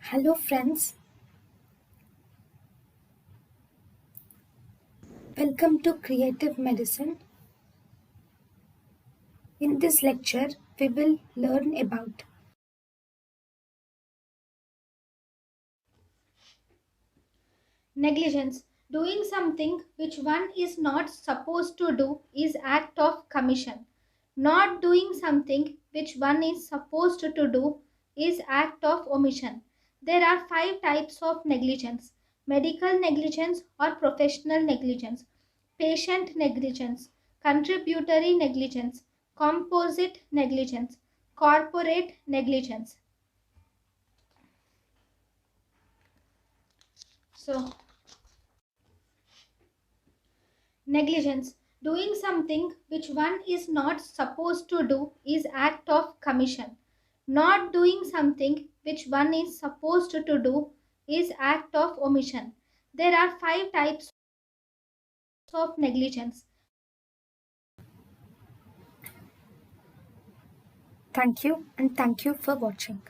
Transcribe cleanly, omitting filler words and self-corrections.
Hello, friends. Welcome to Creative Medicine. In this lecture, we will learn about Negligence. Doing something which one is not supposed to do is act of commission. Not doing something which one is supposed to do is act of omission. There are five types of negligence: medical negligence or professional negligence, patient negligence, contributory negligence, composite negligence, corporate negligence. So, negligence. Doing something which one is not supposed to do is act of commission. Not doing something which one is supposed to do is act of omission. There are five types of negligence. thank you and thank you for watching.